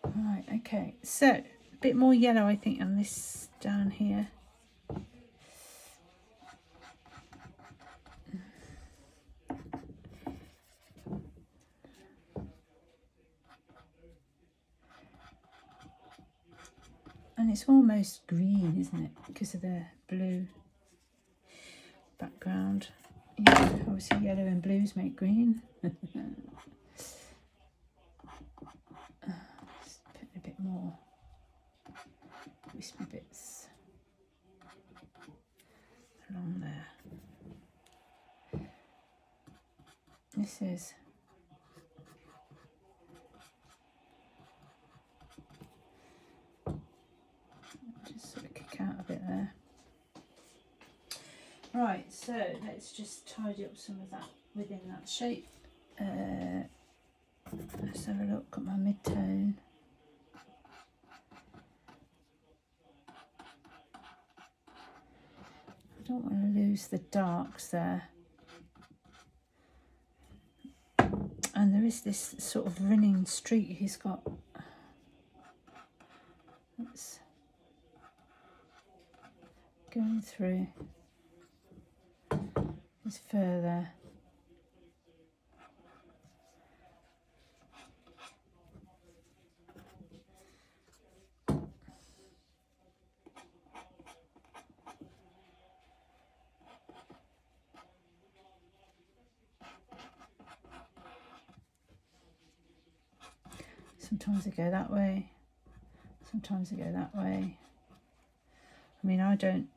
Right, okay, so a bit more yellow I think on this down here. And it's almost green, isn't it, because of the blue background. Yeah, obviously yellow and blues make green. Just put a bit more wispy bits along there. This is just sort of kick out a bit there. Right, so let's just tidy up some of that within that shape. Let's have a look at my mid-tone. I don't want to lose the darks there. And there is this sort of running streak he's got. That's going through his fur there. Sometimes I go that way, sometimes I go that way. I mean, I'm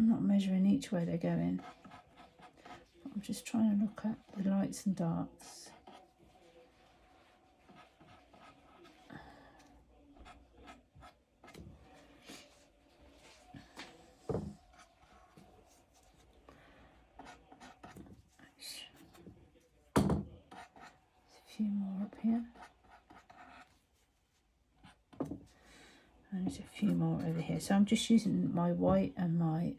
not measuring each way they're going. I'm just trying to look at the lights and darks. There's a few more up here. And there's a few more over here. So I'm just using my white and my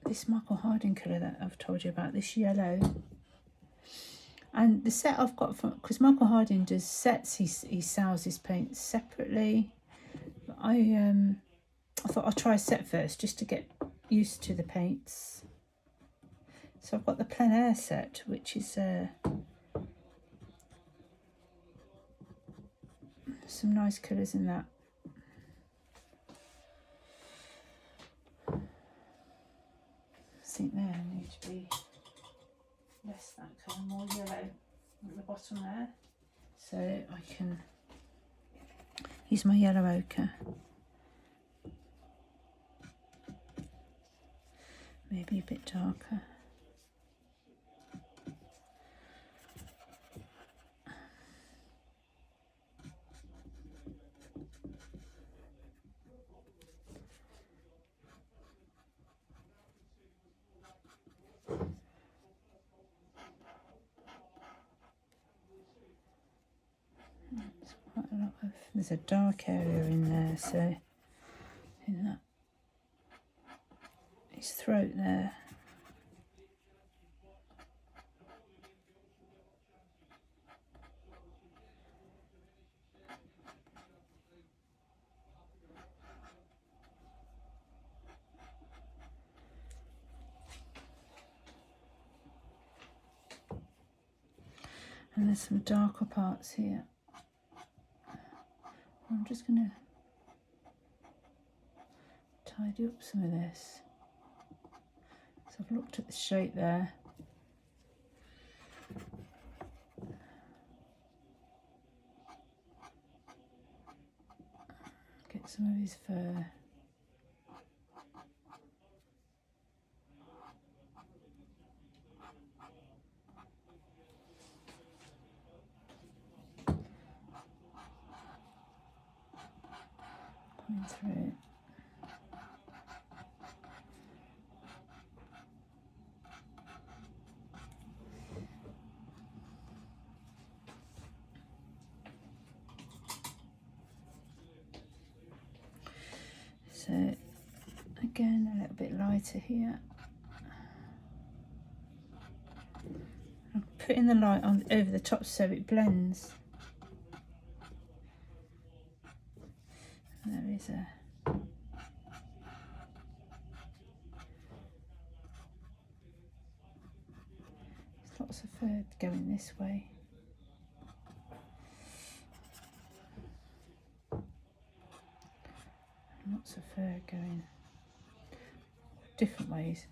this Michael Harding colour that I've told you about, this yellow. And the set I've got from, because Michael Harding does sets, he sells his paints separately. But I thought I'll try a set first just to get used to the paints. So I've got the plein air set, which is some nice colours in that. I think there need to be less that colour, more yellow at the bottom there. So I can use my yellow ochre. Maybe a bit darker. Quite a lot of, there's a dark area in there, so in that his throat there. And there's some darker parts here. I'm just going to tidy up some of this. So I've looked at the shape there. Get some of his fur. Coming through. So again, a little bit lighter here. I'll putting the light on over the top so it blends. There is a... There's lots of fur going this way. Lots of fur going different ways.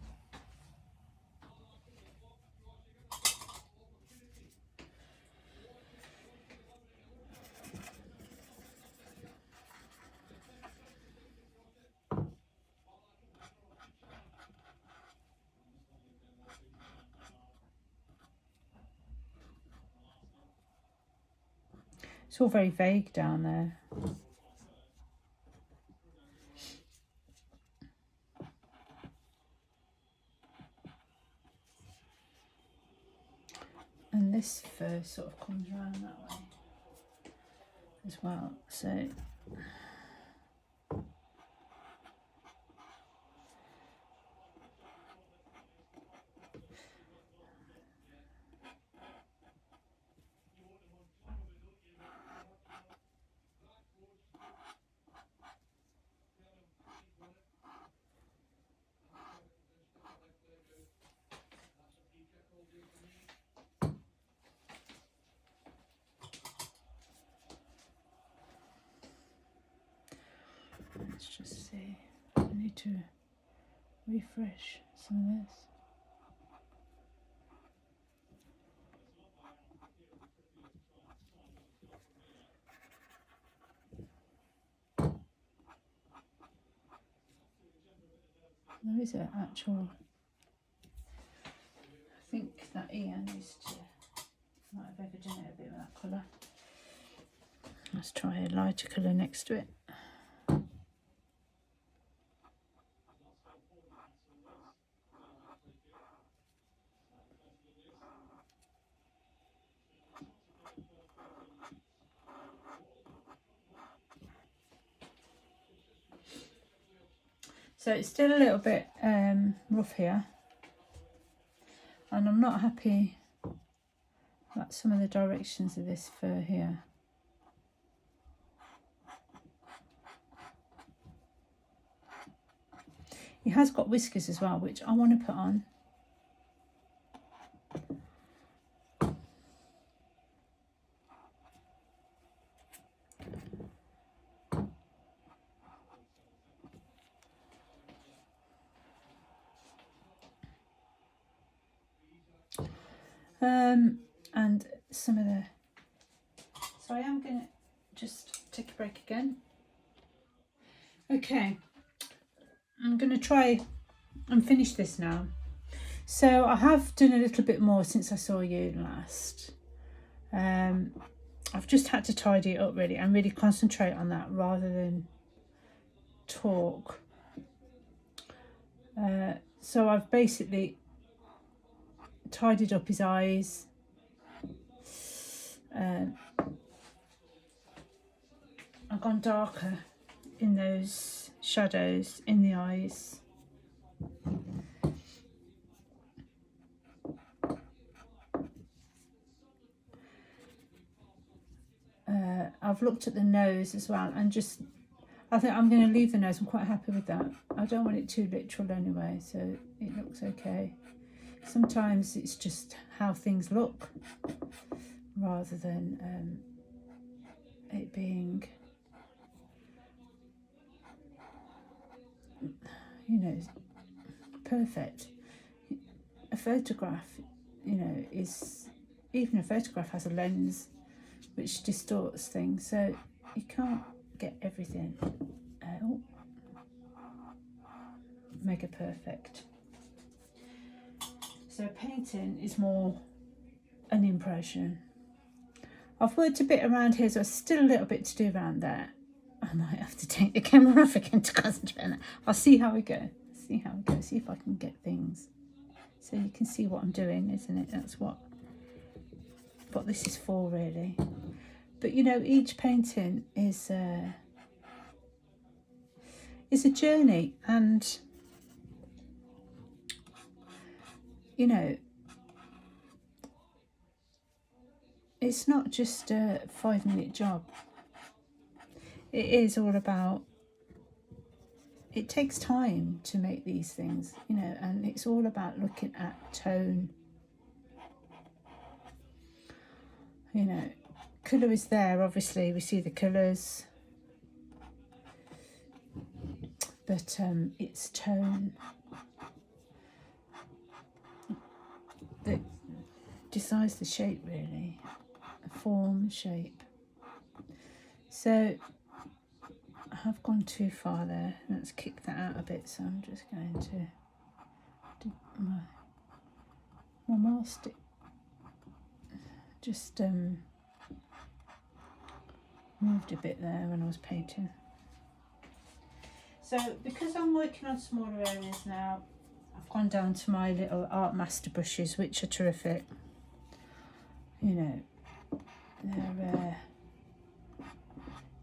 It's all very vague down there. And this fur sort of comes around that way as well. So let's just see. I need to refresh some of this. There is an actual, I think that Ian used to, might have ever done it a bit with that colour. Let's try a lighter colour next to it. So it's still a little bit rough here, and I'm not happy about some of the directions of this fur here. He has got whiskers as well, which I want to put on. And some of the... So I am going to just take a break again. Okay. I'm going to try and finish this now. So I have done a little bit more since I saw you last. I've just had to tidy it up really and really concentrate on that rather than talk. So I've basically tidied up his eyes. I've gone darker in those shadows in the eyes. I've looked at the nose as well, and just I think I'm going to leave the nose. I'm quite happy with that. I don't want it too literal anyway, so it looks okay. Sometimes it's just how things look rather than it being, you know, perfect. A photograph, you know, is, even a photograph has a lens which distorts things, so you can't get everything mega perfect. So painting is more an impression. I've worked a bit around here, so there's still a little bit to do around there. I might have to take the camera off again to concentrate on that. I'll see how we go. See if I can get things. So you can see what I'm doing, isn't it? That's what this is for, really. But you know, each painting is a journey, and you know, it's not just a 5-minute job. It is all about, it takes time to make these things, you know, and it's all about looking at tone. You know, colour is there, obviously, we see the colours, but it's tone that decides the shape, really, form, shape. So I have gone too far there. Let's kick that out a bit. So I'm just going to do my mastic. Just moved a bit there when I was painting. So because I'm working on smaller areas now, I've gone down to my little Art Master brushes, which are terrific. You know, they're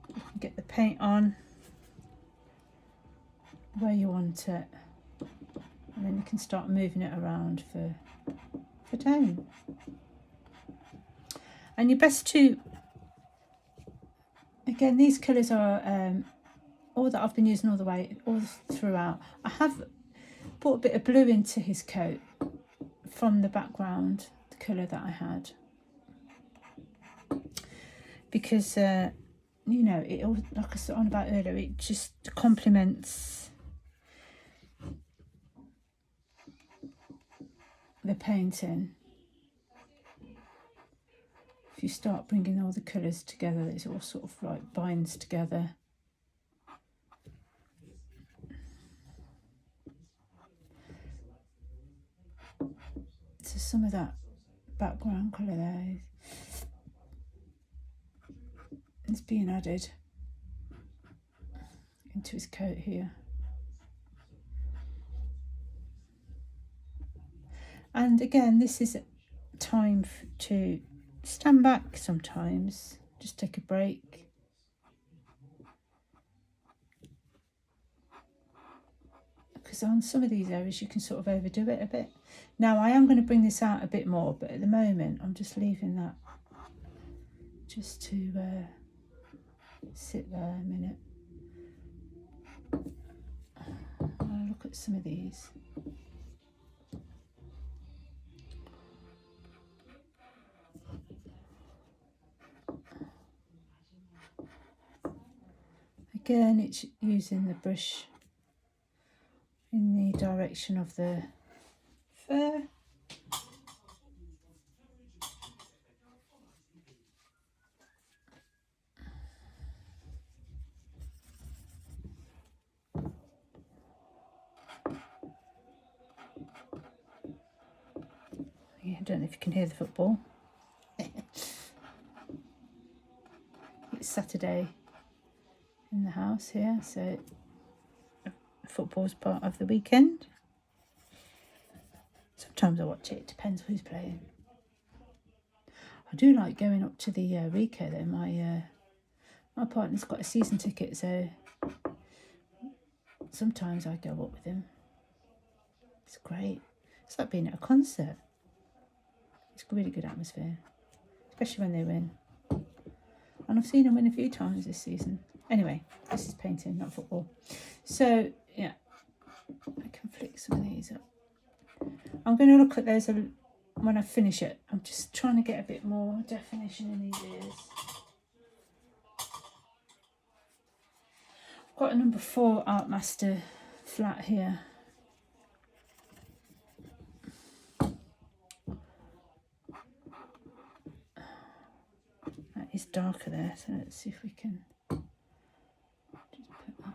you can get the paint on where you want it, and then you can start moving it around for tone. And you're best to, again, these colours are all that I've been using all throughout. I have put a bit of blue into his coat from the background, the colour that I had, because you know, it all, like I said on about earlier, it just complements the painting. If you start bringing all the colours together, it's all sort of like binds together. So some of that background colour there is being added into his coat here. And again, this is time to stand back sometimes, just take a break. Because on some of these areas you can sort of overdo it a bit. Now I am going to bring this out a bit more, but at the moment I'm just leaving that just to sit there a minute. I'll look at some of these. Again, it's using the brush in the direction of the fur. Yeah, I don't know if you can hear the football. It's Saturday in the house here, so football's part of the weekend. Sometimes I watch it, depends who's playing. I do like going up to the Rico though. My partner's got a season ticket, so sometimes I go up with him. It's great. It's like being at a concert. It's a really good atmosphere, especially when they win. And I've seen them win a few times this season. Anyway, this is painting, not football. So yeah, I can flick some of these up. I'm going to look at those when I finish it. I'm just trying to get a bit more definition in these ears. I've got a number 4 Art Master flat here. That is darker there, so let's see if we can just put that in.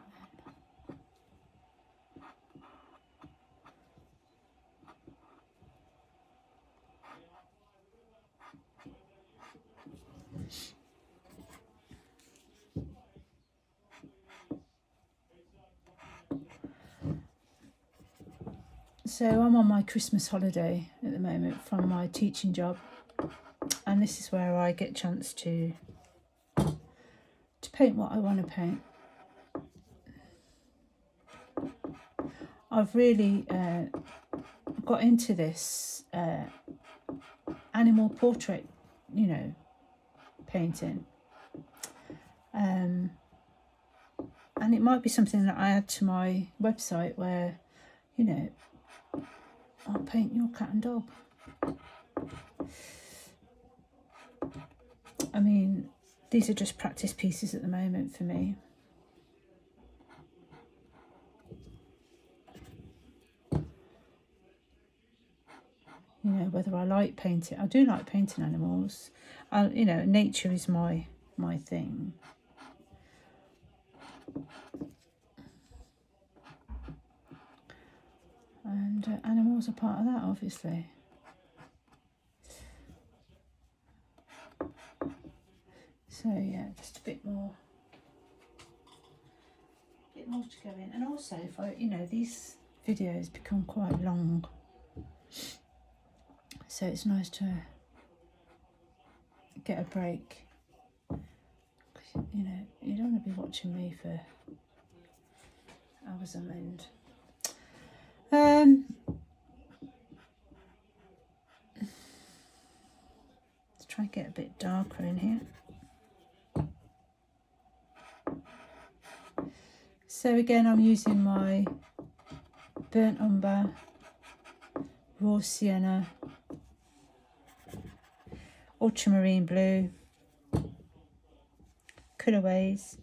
So I'm on my Christmas holiday at the moment from my teaching job, and this is where I get a chance to paint what I want to paint. I've really got into this animal portrait, you know, painting. And it might be something that I add to my website where, you know, I'll paint your cat and dog. I mean, these are just practice pieces at the moment for me. You know, whether I like painting, I do like painting animals. You know, nature is my thing. And animals are part of that, obviously. So yeah, just a bit more to go in. And also, if I, you know, these videos become quite long, so it's nice to get a break. You know, you don't want to be watching me for hours on end. Let's try and get a bit darker in here. So again, I'm using my burnt umber, raw sienna, ultramarine blue, colourways,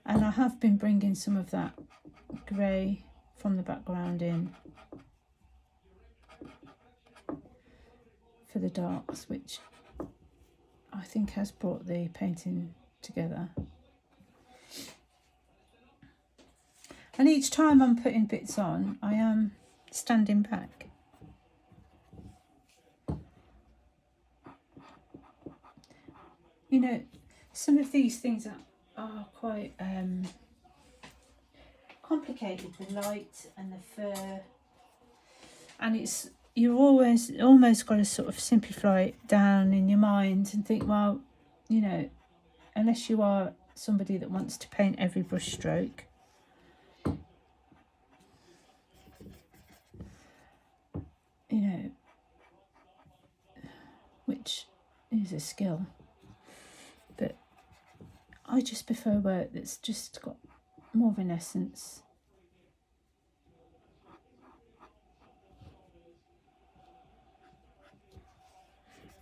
and I have been bringing some of that grey from the background in for the darks, which I think has brought the painting together. And each time I'm putting bits on, I am standing back. You know, some of these things are quite complicated, the light and the fur, and you're almost got to sort of simplify it down in your mind and think, well, you know, unless you are somebody that wants to paint every brush stroke, you know, which is a skill, but I just prefer work that's just got more of an essence.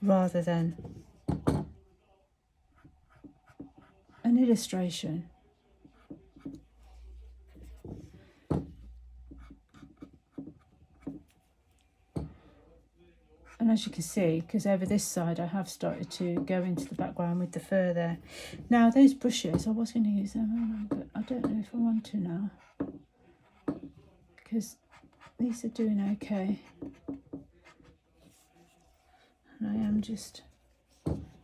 Rather than an illustration. And as you can see, because over this side I have started to go into the background with the fur there. Now those brushes, I was going to use them, but I don't know if I want to now, because these are doing okay. And I am just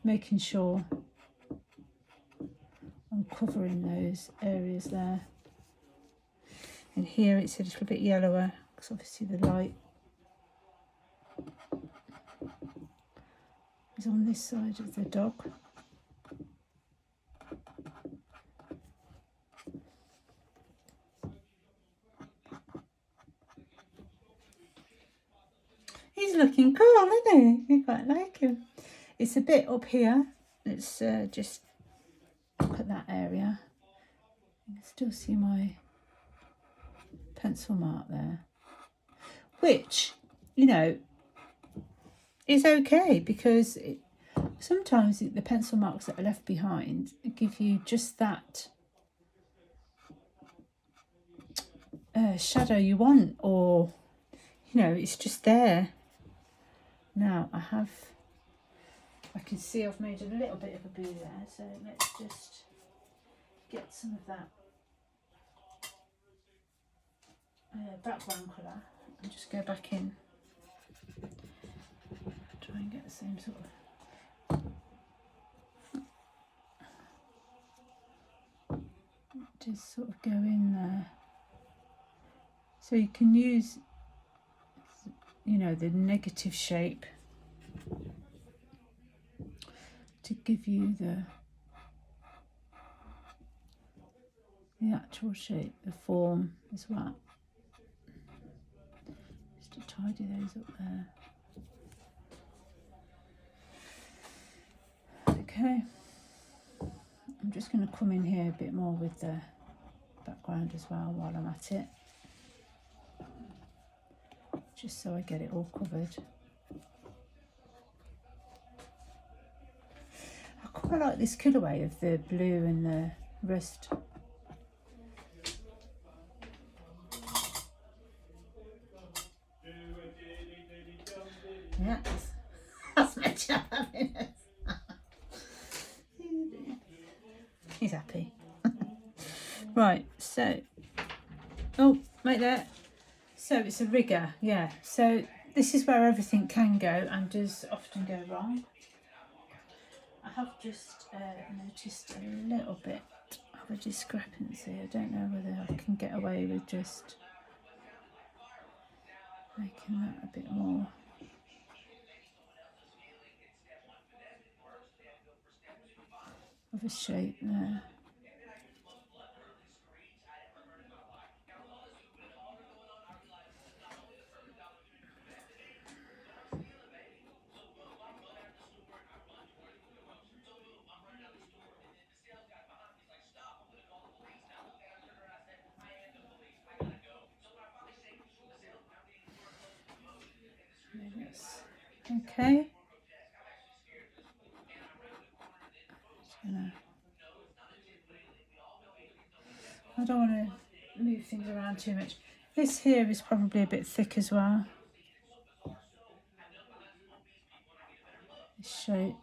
making sure I'm covering those areas there. And here it's a little bit yellower, because obviously the light is on this side of the dog. He's looking cool, isn't he? I quite like him. It's a bit up here. Let's just look at that area. You can still see my pencil mark there, which, you know, is okay, because sometimes the pencil marks that are left behind give you just that shadow you want, or, you know, it's just there. Now I can see I've made a little bit of a boo there, so let's just get some of that background colour and just go back in. Try and get the same sort of, just sort of go in there. So you can use, you know, the negative shape to give you the actual shape, the form as well. Just to tidy those up there. Okay. I'm just going to come in here a bit more with the background as well while I'm at it, just so I get it all covered. I quite like this colourway of the blue and the rust. Yes, that's my job, happiness. He's happy. Right, so, oh, right there. So it's a rigger, yeah. So this is where everything can go and does often go wrong. I have just noticed a little bit of a discrepancy. I don't know whether I can get away with just making that a bit more. Of a shape there. Okay. I don't want to move things around too much. This here is probably a bit thick as well. This shape.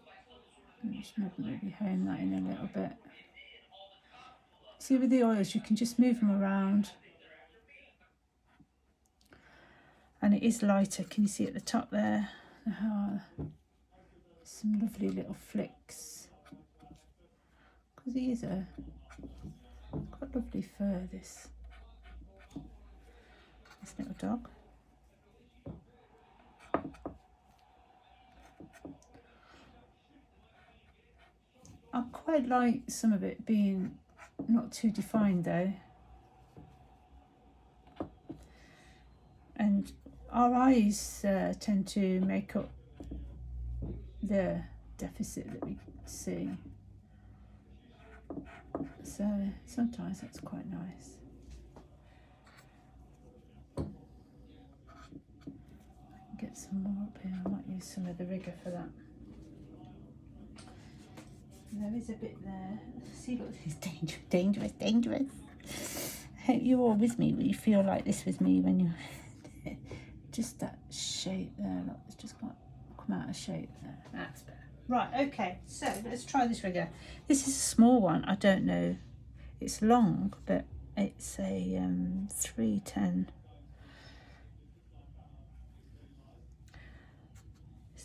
Just maybe hone that in a little bit. See, with the oils you can just move them around. And it is lighter. Can you see at the top there? Some lovely little flicks. Because he is a quite lovely fur, this little dog. I quite like some of it being not too defined though. And our eyes tend to make up the deficit that we see. So sometimes that's quite nice. I can get some more up here. I might use some of the rigger for that. There is a bit there. See, look, this is dangerous, dangerous, dangerous. I hope you're all with me. You feel like this with me when you just that shape there. Look, it's just got come out of shape there. That's better. Right, okay, so let's try this rigger. This is a small one. I don't know. It's long, but it's a 310.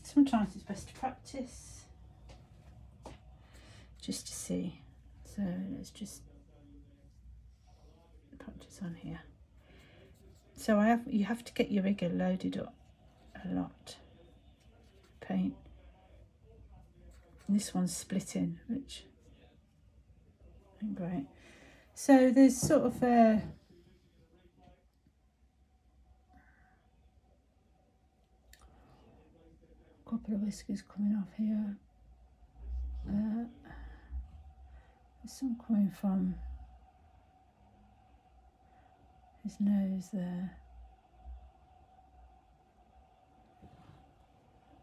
Sometimes it's best to practice just to see. So let's just practice on here. So you have to get your rigger loaded up a lot. Paint. And this one's splitting, which ain't great. So there's sort of a couple of whiskers coming off here. There's some coming from his nose there.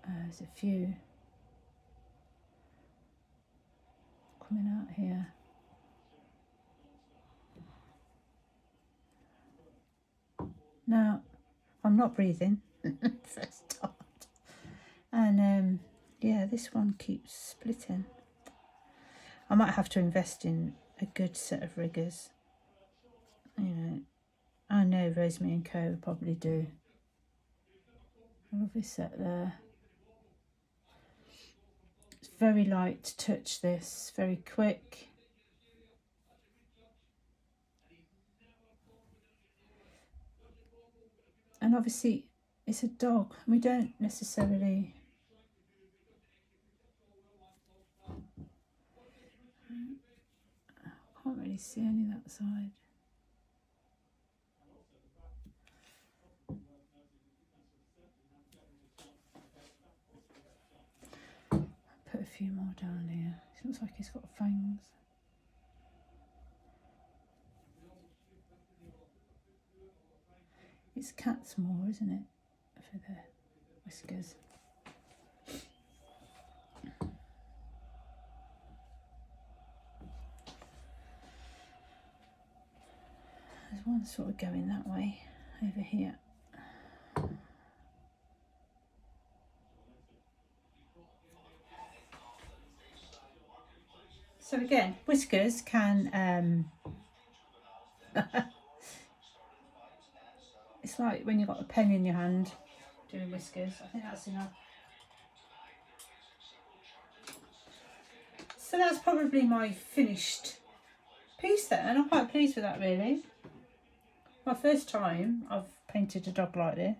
There's a few coming out here. Now, I'm not breathing for a start. And yeah, this one keeps splitting. I might have to invest in a good set of riggers. You know, I know Rosemary Co probably do. A lovely set there. It's very light to touch this, very quick. And obviously it's a dog. We don't necessarily can't really see any of that side. Put a few more down here. It looks like he's got fangs. It's cat's more, isn't it, for the whiskers. There's one sort of going that way over here. So again, whiskers can it's like when you've got a pen in your hand doing whiskers. I think that's enough. So that's probably my finished piece there, and I'm quite pleased with that really. My first time I've painted a dog like this.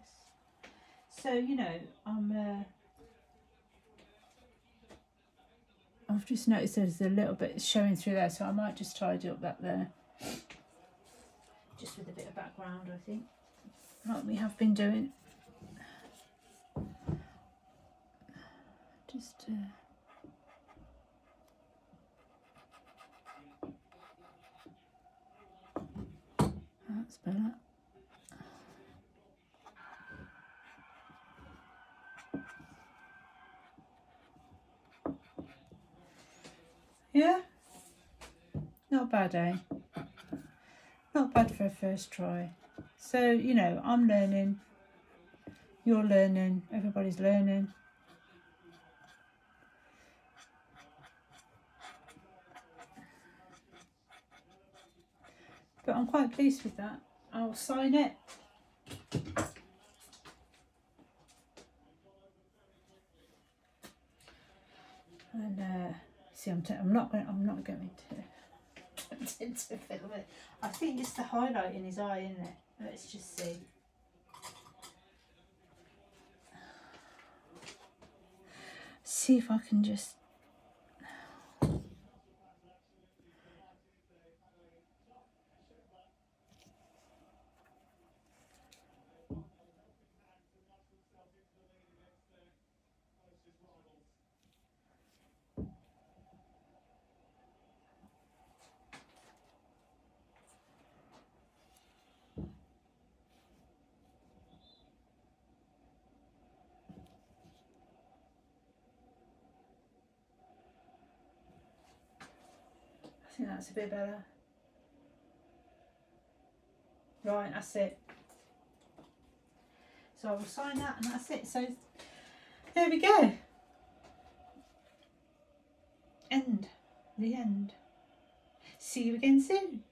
So, you know, I've just noticed there's a little bit showing through there, so I might just tidy up that there. Just with a bit of background, I think, like we have been doing. Just that's better. Yeah, not bad, eh? Not bad for a first try. So, you know, I'm learning, you're learning, everybody's learning. But I'm quite pleased with that. I'll sign it. And see, I'm not going to film it. I think it's the highlight in his eye, isn't it? Let's just see. See if I can just. I think that's a bit better. Right, that's it. So I will sign that and that's it. So there we go. End. The end. See you again soon.